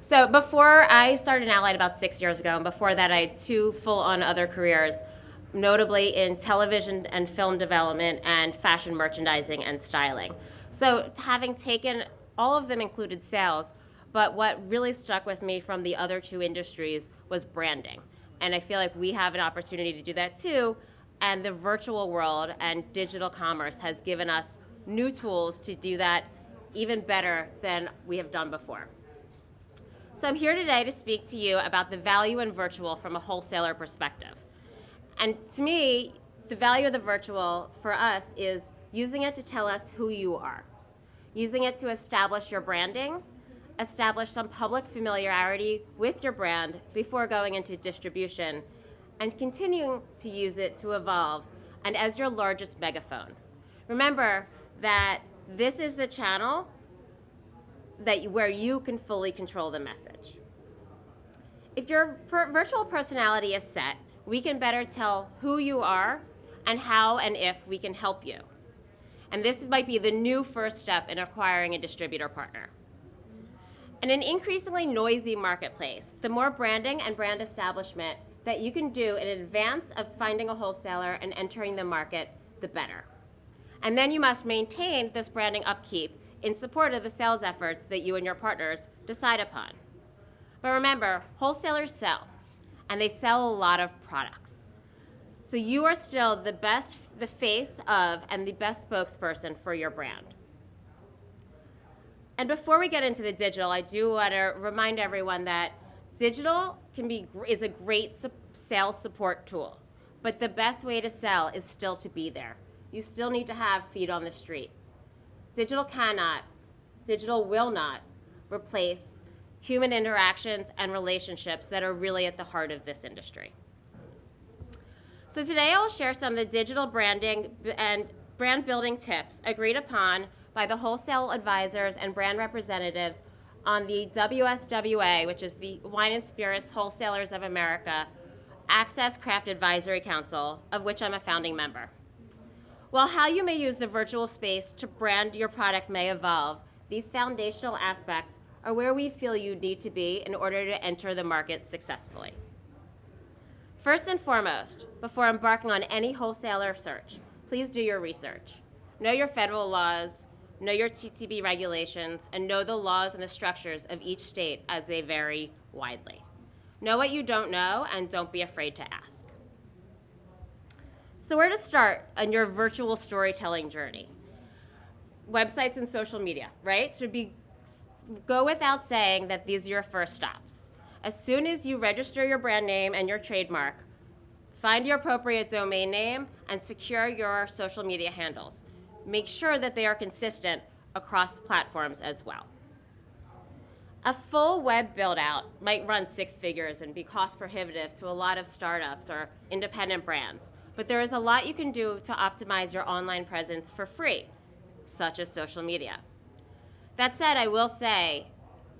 So before I started Allied about 6 years ago, and before that I had 2 full-on other careers, notably in television and film development and fashion merchandising and styling. So having taken, all of them included sales, but what really stuck with me from the other 2 industries was branding. And I feel like we have an opportunity to do that too, and the virtual world and digital commerce has given us new tools to do that even better than we have done before. So I'm here today to speak to you about the value in virtual from a wholesaler perspective. And to me, the value of the virtual for us is using it to tell us who you are, using it to establish your branding, establish some public familiarity with your brand before going into distribution, and continuing to use it to evolve and as your largest megaphone. Remember that this is the channel where you can fully control the message. If your virtual personality is set, we can better tell who you are and how and if we can help you. And this might be the new first step in acquiring a distributor partner. In an increasingly noisy marketplace, the more branding and brand establishment that you can do in advance of finding a wholesaler and entering the market, the better. And then you must maintain this branding upkeep in support of the sales efforts that you and your partners decide upon. But remember, wholesalers sell, and they sell a lot of products. So you are still the face of, and the best spokesperson for your brand. And before we get into the digital, I do want to remind everyone that digital is a great sales support tool, but the best way to sell is still to be there. You still need to have feet on the street. Digital will not replace human interactions and relationships that are really at the heart of this industry. So today I will share some of the digital branding and brand building tips agreed upon by the wholesale advisors and brand representatives on the WSWA, which is the Wine and Spirits Wholesalers of America Access Craft Advisory Council, of which I'm a founding member. While how you may use the virtual space to brand your product may evolve, these foundational aspects are where we feel you need to be in order to enter the market successfully. First and foremost, before embarking on any wholesaler search, please do your research. Know your federal laws, know your TTB regulations, and know the laws and the structures of each state as they vary widely. Know what you don't know, and don't be afraid to ask. So where to start on your virtual storytelling journey? Websites and social media, right? Go without saying that these are your first stops. As soon as you register your brand name and your trademark, find your appropriate domain name and secure your social media handles. Make sure that they are consistent across platforms as well. A full web build-out might run 6 figures and be cost prohibitive to a lot of startups or independent brands, but there is a lot you can do to optimize your online presence for free, such as social media. That said, I will say,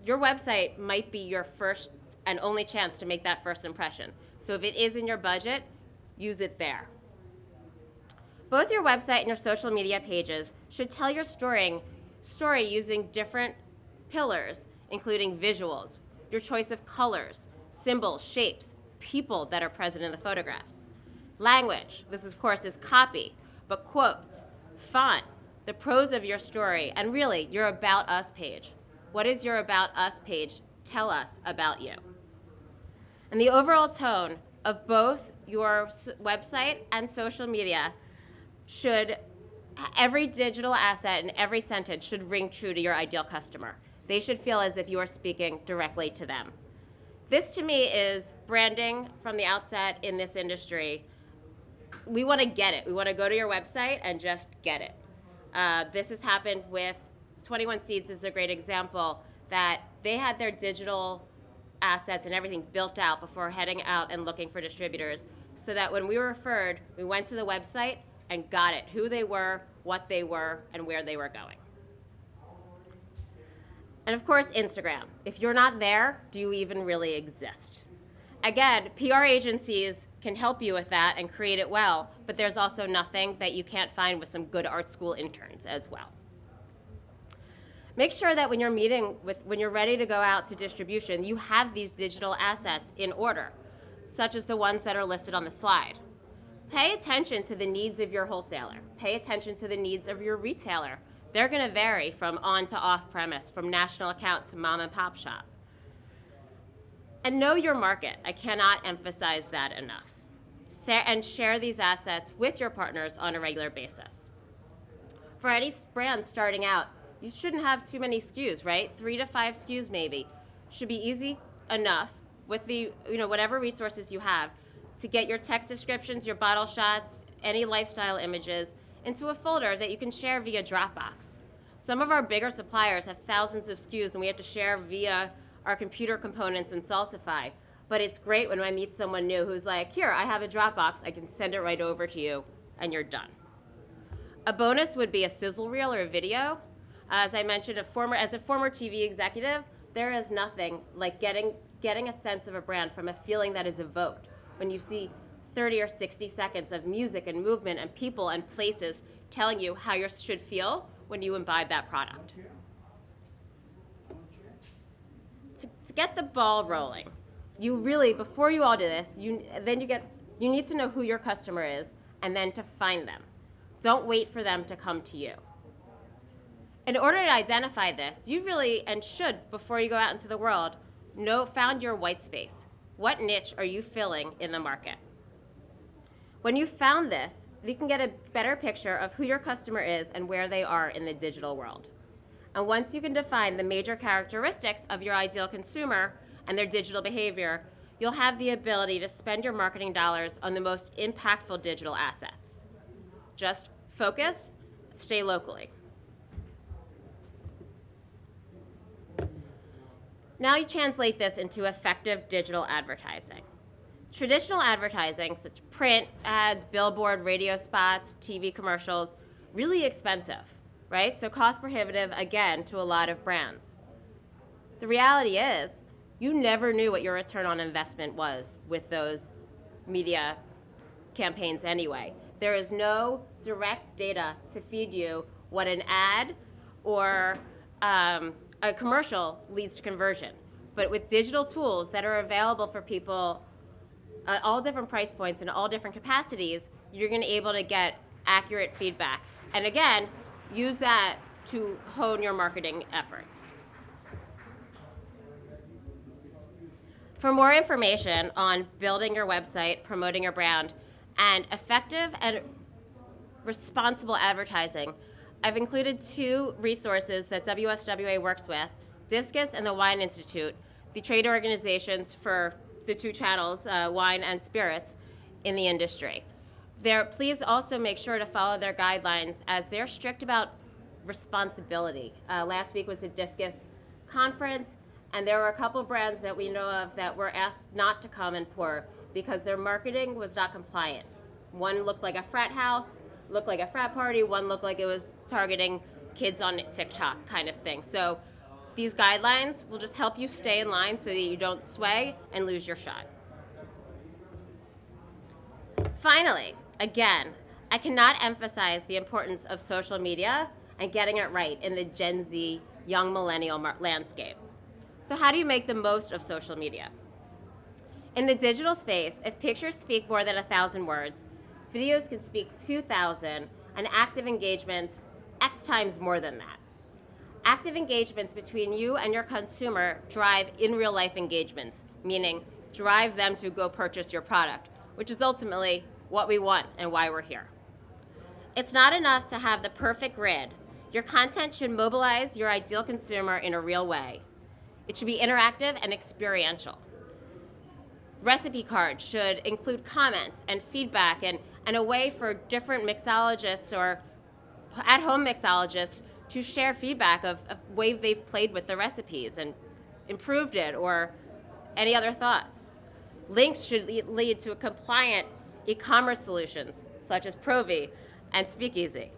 your website might be your first and only chance to make that first impression. So if it is in your budget, use it there. Both your website and your social media pages should tell your story using different pillars, including visuals, your choice of colors, symbols, shapes, people that are present in the photographs. Language, this of course is copy, but quotes, font, the prose of your story, and really your About Us page. What does your About Us page tell us about you? And the overall tone of both your website and social media every digital asset and every sentence should ring true to your ideal customer. They should feel as if you are speaking directly to them. This to me is branding from the outset in this industry. We want to get it. We want to go to your website and just get it. This has happened with 21 Seeds is a great example that they had their digital assets and everything built out before heading out and looking for distributors, so that when we were referred, we went to the website and got it, who they were, what they were, and where they were going. And of course, Instagram. If you're not there, do you even really exist? Again, PR agencies can help you with that and create it well, but there's also nothing that you can't find with some good art school interns as well. Make sure that when you're ready to go out to distribution, you have these digital assets in order, such as the ones that are listed on the slide. Pay attention to the needs of your wholesaler. Pay attention to the needs of your retailer. They're going to vary from on to off premise, from national account to mom and pop shop. And know your market. I cannot emphasize that enough. And share these assets with your partners on a regular basis. For any brand starting out, you shouldn't have too many SKUs, right? 3 to 5 SKUs maybe. Should be easy enough with the, whatever resources you have to get your text descriptions, your bottle shots, any lifestyle images into a folder that you can share via Dropbox. Some of our bigger suppliers have thousands of SKUs and we have to share via our computer components in Salsify. But it's great when I meet someone new who's like, here, I have a Dropbox, I can send it right over to you, and you're done. A bonus would be a sizzle reel or a video. As I mentioned, as a former TV executive, there is nothing like getting a sense of a brand from a feeling that is evoked when you see 30 or 60 seconds of music and movement and people and places telling you how you should feel when you imbibe that product. To get the ball rolling, you really, before you all do this, you need to know who your customer is and then to find them. Don't wait for them to come to you. In order to identify this, you really, and should, before you go out into the world, found your white space. What niche are you filling in the market? When you found this, you can get a better picture of who your customer is and where they are in the digital world. And once you can define the major characteristics of your ideal consumer and their digital behavior, you'll have the ability to spend your marketing dollars on the most impactful digital assets. Just focus, stay locally. Now you translate this into effective digital advertising. Traditional advertising, such as print ads, billboard, radio spots, TV commercials, really expensive, right? So cost prohibitive, again, to a lot of brands. The reality is, you never knew what your return on investment was with those media campaigns anyway. There is no direct data to feed you what an ad or a commercial leads to conversion. But with digital tools that are available for people at all different price points and all different capacities, you're going to be able to get accurate feedback. And again, use that to hone your marketing efforts. For more information on building your website, promoting your brand, and effective and responsible advertising, I've included 2 resources that WSWA works with, Discus and the Wine Institute, the trade organizations for the 2 channels, wine and spirits, in the industry. Please also make sure to follow their guidelines as they're strict about responsibility. Last week was the Discus conference, and there were a couple brands that we know of that were asked not to come and pour because their marketing was not compliant. One looked like a frat house, looked like a frat party, one looked like it was targeting kids on TikTok kind of thing. So these guidelines will just help you stay in line so that you don't sway and lose your shot. Finally, again, I cannot emphasize the importance of social media and getting it right in the Gen Z young millennial landscape. So how do you make the most of social media? In the digital space, if pictures speak more than 1,000 words, videos can speak 2,000, and active engagements X times more than that. Active engagements between you and your consumer drive in real life engagements, meaning drive them to go purchase your product, which is ultimately what we want and why we're here. It's not enough to have the perfect grid. Your content should mobilize your ideal consumer in a real way. It should be interactive and experiential. Recipe cards should include comments and feedback and a way for different mixologists or at-home mixologists to share feedback of ways they've played with the recipes and improved it or any other thoughts. Links should lead to compliant e-commerce solutions such as Provi and Speakeasy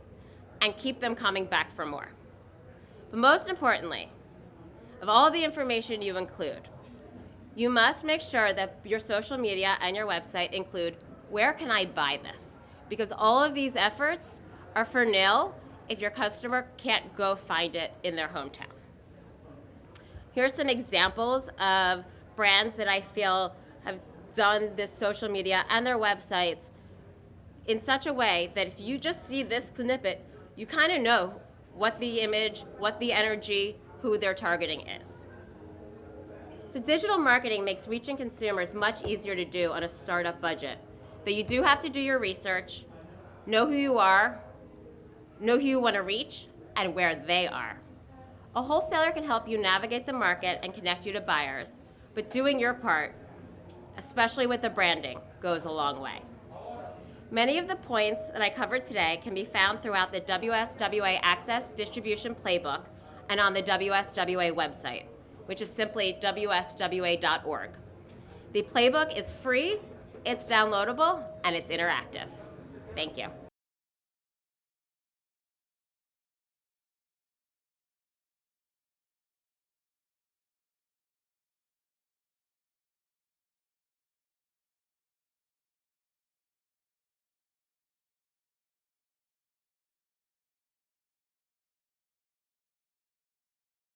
and keep them coming back for more. But most importantly, of all the information you include, you must make sure that your social media and your website include, where can I buy this? Because all of these efforts are for nil if your customer can't go find it in their hometown. Here's some examples of brands that I feel have done this social media and their websites in such a way that if you just see this snippet, you kind of know what the image, what the energy, who they're targeting is. So digital marketing makes reaching consumers much easier to do on a startup budget. But you do have to do your research, know who you are, know who you want to reach, and where they are. A wholesaler can help you navigate the market and connect you to buyers, but doing your part, especially with the branding, goes a long way. Many of the points that I covered today can be found throughout the WSWA Access Distribution Playbook and on the WSWA website, which is simply wswa.org. The playbook is free, it's downloadable, and it's interactive. Thank you.